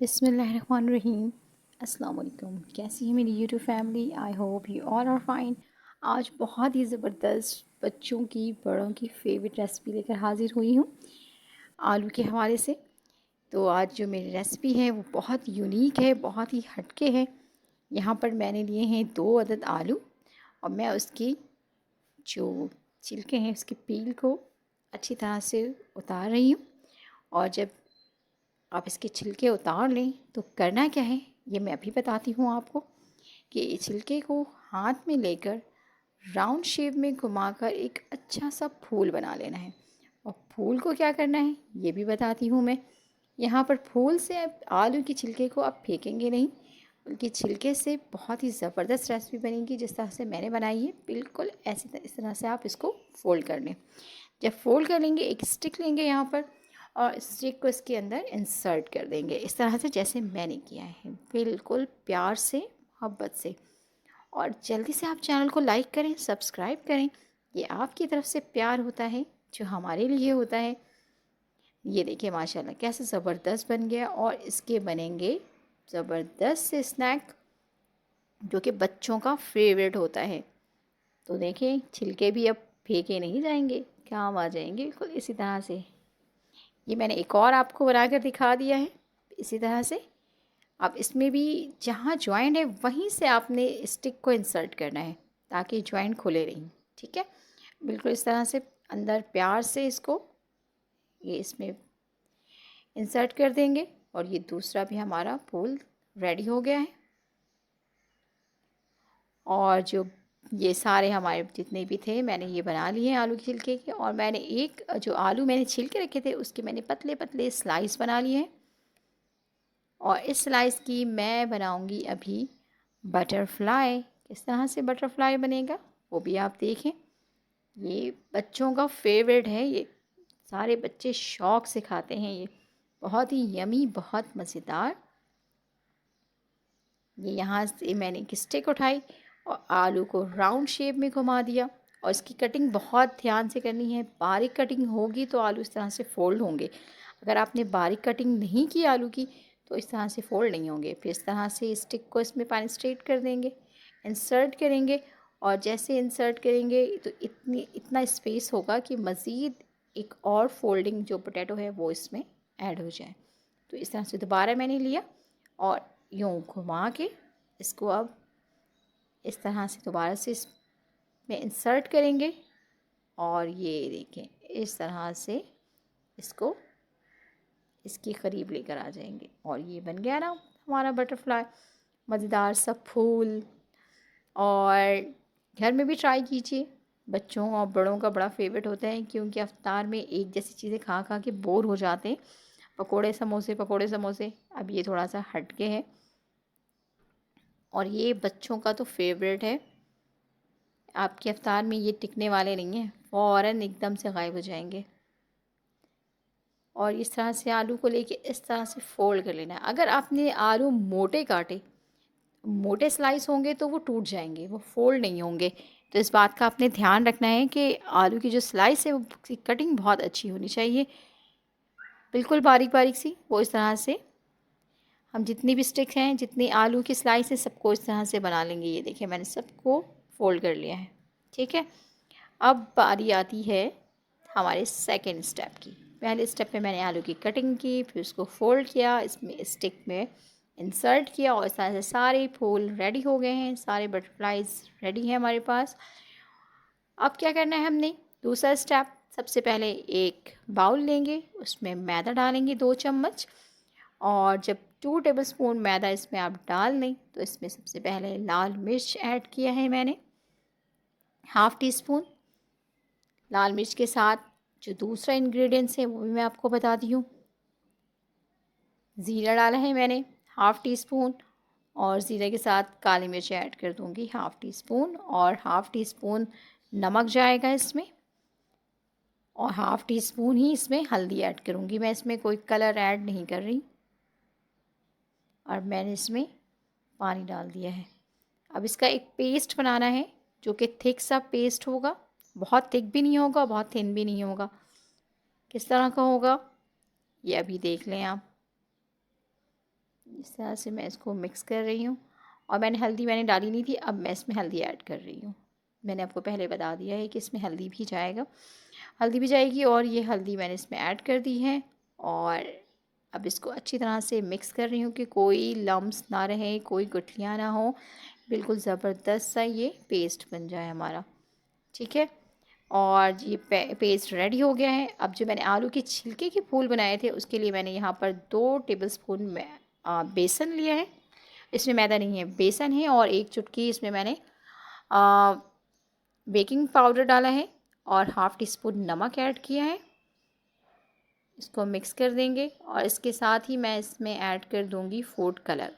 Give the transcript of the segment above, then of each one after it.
बिस्मिल्लाहिर्रहमानिर्रहीम। अस्सलाम वालेकुम। कैसी है मेरी YouTube family? I hope you all are fine. आज बहुत ही ज़बरदस्त बच्चों की बड़ों की फेवरेट रेसिपी लेकर हाज़िर हुई हूँ आलू के हवाले से। तो आज जो मेरी रेसिपी है वो बहुत यूनिक है, बहुत ही हटके है। यहाँ पर मैंने लिए हैं 2 अदद आलू और मैं उसकी जो छिलके हैं उसकी पील को अच्छी तरह से उतार रही हूँ। और जब आप इसके छिलके उतार लें तो करना क्या है ये मैं अभी बताती हूँ आपको। कि छिलके को हाथ में लेकर राउंड शेप में घुमाकर एक अच्छा सा फूल बना लेना है। और फूल को क्या करना है ये भी बताती हूँ मैं। यहाँ पर फूल से अब आलू की छिलके को आप फेंकेंगे नहीं, बल्कि छिलके से बहुत ही ज़बरदस्त रेसिपी बनेगी जिस तरह से मैंने बनाई है। बिल्कुल इस तरह से आप इसको फ़ोल्ड कर लें। जब फ़ोल्ड कर लेंगे एक स्टिक लेंगे यहाँ पर और स्टिक को इसके अंदर इंसर्ट कर देंगे इस तरह से जैसे मैंने किया है, बिल्कुल प्यार से मोहब्बत से। और जल्दी से आप चैनल को लाइक करें, सब्सक्राइब करें। ये आपकी तरफ से प्यार होता है जो हमारे लिए होता है। ये देखिए माशाल्लाह कैसे ज़बरदस्त बन गया। और इसके बनेंगे ज़बरदस्त से स्नैक जो कि बच्चों का फेवरेट होता है। तो देखिए छिलके भी अब फेंके नहीं जाएंगे, काम आ जाएंगे बिल्कुल इसी तरह से। ये मैंने एक और आपको बना कर दिखा दिया है इसी तरह से। अब इसमें भी जहाँ जॉइंट है वहीं से आपने स्टिक को इंसर्ट करना है ताकि जॉइंट खुले रहें। ठीक है, बिल्कुल इस तरह से अंदर प्यार से इसको ये इसमें इंसर्ट कर देंगे। और ये दूसरा भी हमारा फूल रेडी हो गया है। और जो ये सारे हमारे जितने भी थे मैंने ये बना लिए हैं आलू के छिलके के। और मैंने एक जो आलू मैंने छिलके रखे थे उसके मैंने पतले पतले स्लाइस बना लिए हैं। और इस स्लाइस की मैं बनाऊंगी अभी बटरफ्लाई। किस तरह से बटरफ्लाई बनेगा वो भी आप देखें। ये बच्चों का फेवरेट है, ये सारे बच्चे शौक़ से खाते हैं। ये बहुत ही यमी, बहुत मज़ेदार। ये यहाँ से मैंने एक स्टिक उठाई और आलू को राउंड शेप में घुमा दिया। और इसकी कटिंग बहुत ध्यान से करनी है, बारीक कटिंग होगी तो आलू इस तरह से फ़ोल्ड होंगे। अगर आपने बारीक कटिंग नहीं की आलू की तो इस तरह से फ़ोल्ड नहीं होंगे। फिर इस तरह से स्टिक को इसमें पेनिट्रेट कर देंगे, इंसर्ट करेंगे। और जैसे इंसर्ट करेंगे तो इतना स्पेस होगा कि मज़ीद एक और फोल्डिंग जो पोटैटो है वो इसमें ऐड हो जाए। तो इस तरह से दोबारा मैंने लिया और यूँ घुमा के इसको अब इस तरह से दोबारा से इसमें इंसर्ट करेंगे। और ये देखें इस तरह से इसको इसके करीब लेकर आ जाएंगे। और ये बन गया ना हमारा बटरफ्लाई, मज़ेदार सा फूल। और घर में भी ट्राई कीजिए, बच्चों और बड़ों का बड़ा फेवरेट होता है क्योंकि अफ्तार में एक जैसी चीज़ें खा खा के बोर हो जाते हैं। पकोड़े समोसे पकोड़े समोसे, अब ये थोड़ा सा हटके है और ये बच्चों का तो फेवरेट है। आपके अफ्तार में ये टिकने वाले नहीं हैं, फ़ौरन एकदम से गायब हो जाएंगे। और इस तरह से आलू को लेके इस तरह से फ़ोल्ड कर लेना है। अगर आपने आलू मोटे काटे, मोटे स्लाइस होंगे तो वो टूट जाएंगे, वो फ़ोल्ड नहीं होंगे। तो इस बात का आपने ध्यान रखना है कि आलू की जो स्लाइस है वो कटिंग बहुत अच्छी होनी चाहिए, बिल्कुल बारीक बारीक सी। वो इस तरह से हम जितनी भी स्टिक्स हैं, जितनी आलू की स्लाइस है, सबको इस तरह से बना लेंगे। ये देखिए मैंने सबको फ़ोल्ड कर लिया है। ठीक है, अब बारी आती है हमारे सेकंड स्टेप की। पहले स्टेप में मैंने आलू की कटिंग की, फिर उसको फ़ोल्ड किया, इसमें स्टिक में इंसर्ट किया और इस तरह से सारे फूल रेडी हो गए हैं, सारे बटरफ्लाइज रेडी हैं हमारे पास। अब क्या करना है हमने, दूसरा स्टेप, सबसे पहले एक बाउल लेंगे, उसमें मैदा डालेंगे 2 चम्मच। और जब 2 टेबलस्पून मैदा इसमें आप डाल दें तो इसमें सबसे पहले लाल मिर्च ऐड किया है मैंने, हाफ़ टी स्पून। लाल मिर्च के साथ जो दूसरा इंग्रेडिएंट्स है वो भी मैं आपको बताती हूँ। ज़ीरा डाला है मैंने हाफ़ टी स्पून और ज़ीरे के साथ काली मिर्च ऐड कर दूँगी हाफ़ टी स्पून। और हाफ़ टी स्पून नमक जाएगा इसमें और हाफ़ टी स्पून ही इसमें हल्दी ऐड करूँगी। मैं इसमें कोई कलर ऐड नहीं कर रही। और मैंने इसमें पानी डाल दिया है। अब इसका एक पेस्ट बनाना है जो कि थिक सा पेस्ट होगा, बहुत थिक भी नहीं होगा, बहुत थिन भी नहीं होगा। किस तरह का होगा ये अभी देख लें आप। इस तरह से मैं इसको मिक्स कर रही हूँ। और मैंने डाली नहीं थी, अब मैं इसमें हल्दी ऐड कर रही हूँ। मैंने आपको पहले बता दिया है कि इसमें हल्दी भी जाएगी और ये हल्दी मैंने इसमें ऐड कर दी है। और अब इसको अच्छी तरह से मिक्स कर रही हूँ कि कोई लम्स ना रहे, कोई गुठलियाँ ना हो, बिल्कुल ज़बरदस्त सा ये पेस्ट बन जाए हमारा। ठीक है, और ये पेस्ट रेडी हो गया है। अब जो मैंने आलू के छिलके के फूल बनाए थे उसके लिए मैंने यहाँ पर 2 टेबलस्पून में बेसन लिया है। इसमें मैदा नहीं है, बेसन है। और 1 चुटकी इसमें मैंने बेकिंग पाउडर डाला है और हाफ़ टी स्पून नमक ऐड किया है। इसको मिक्स कर देंगे और इसके साथ ही मैं इसमें ऐड कर दूंगी फूड कलर।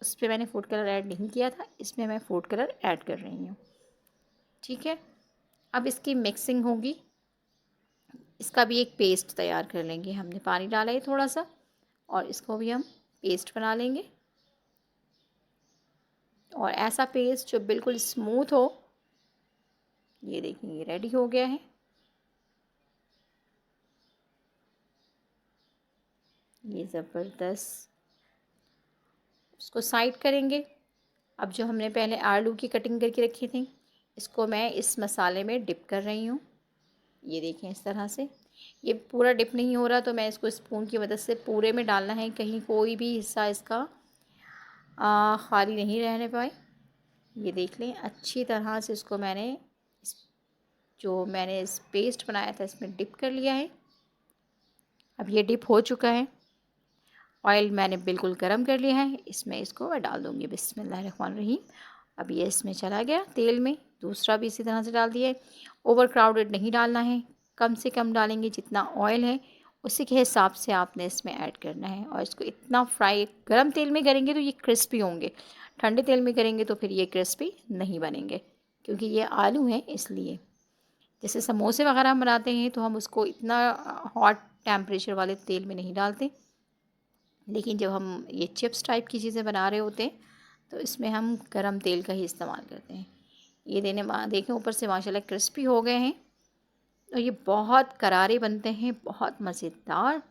उस पर मैंने फूड कलर ऐड नहीं किया था, इसमें मैं फूड कलर ऐड कर रही हूँ। ठीक है, अब इसकी मिक्सिंग होगी। इसका भी एक पेस्ट तैयार कर लेंगे। हमने पानी डाला है थोड़ा सा और इसको भी हम पेस्ट बना लेंगे। और ऐसा पेस्ट जो बिल्कुल स्मूथ हो। ये देखिए, ये रेडी हो गया है। ये ज़बरदस्त, इसको साइड करेंगे। अब जो हमने पहले आलू की कटिंग करके रखी थी, इसको मैं इस मसाले में डिप कर रही हूँ। ये देखें, इस तरह से। ये पूरा डिप नहीं हो रहा तो मैं इसको स्पून की मदद से पूरे में डालना है, कहीं कोई भी हिस्सा इसका खाली नहीं रहने पाए। ये देख लें, अच्छी तरह से इसको मैंने इस पेस्ट बनाया था इसमें डिप कर लिया है। अब ये डिप हो चुका है। ऑयल मैंने बिल्कुल गरम कर लिया है, इसमें इसको मैं डाल दूँगी। बिस्मिल्लाहिर्रहमानिर्रहीम। अब ये इसमें चला गया तेल में। दूसरा भी इसी तरह से डाल दिया है। ओवर क्राउडेड नहीं डालना है, कम से कम डालेंगे। जितना ऑयल है उसी के हिसाब से आपने इसमें ऐड करना है। और इसको इतना फ्राई गरम तेल में करेंगे तो ये क्रिस्पी होंगे, ठंडे तेल में करेंगे तो फिर ये क्रिस्पी नहीं बनेंगे, क्योंकि ये आलू हैं इसलिए। जैसे समोसे वगैरह हम बनाते हैं तो हम उसको इतना हॉट टेम्परेचर वाले तेल में नहीं डालते, लेकिन जब हम ये चिप्स टाइप की चीज़ें बना रहे होते हैं तो इसमें हम गरम तेल का ही इस्तेमाल करते हैं। ये देखें, ऊपर से माशाल्लाह क्रिस्पी हो गए हैं और ये बहुत करारे बनते हैं, बहुत मज़ेदार।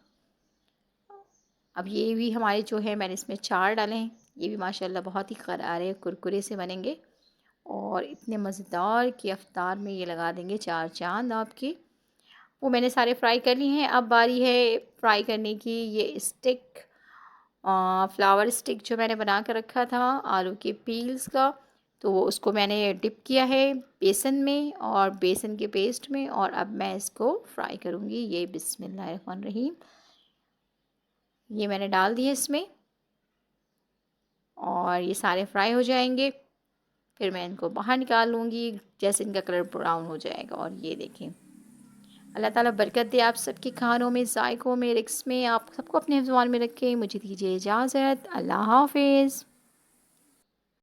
अब ये भी हमारे जो है, मैंने इसमें 4 डाले हैं, ये भी माशाल्लाह बहुत ही करारे कुरकुरे से बनेंगे और इतने मज़ेदार कि अफ्तार में ये लगा देंगे 4 चाँद आपकी। वो मैंने सारे फ्राई कर लिए हैं। अब बारी है फ्राई करने की। ये स्टिक, फ्लावर स्टिक जो मैंने बना कर रखा था आलू के पील्स का, तो वो उसको मैंने डिप किया है बेसन में और बेसन के पेस्ट में। और अब मैं इसको फ्राई करूँगी। ये बिस्मिल्लाहिर्रहमानिर्रहीम, ये मैंने डाल दिए इसमें और ये सारे फ्राई हो जाएंगे। फिर मैं इनको बाहर निकाल लूँगी जैसे इनका कलर ब्राउन हो जाएगा। और ये देखें, अल्लाह ताला बरकत दे आप सबके खानों में, जायकों में, रिक्स में। आप सबको अपने ज़ुबान में रखें। मुझे दीजिए इजाज़त। अल्लाह हाफ़िज़।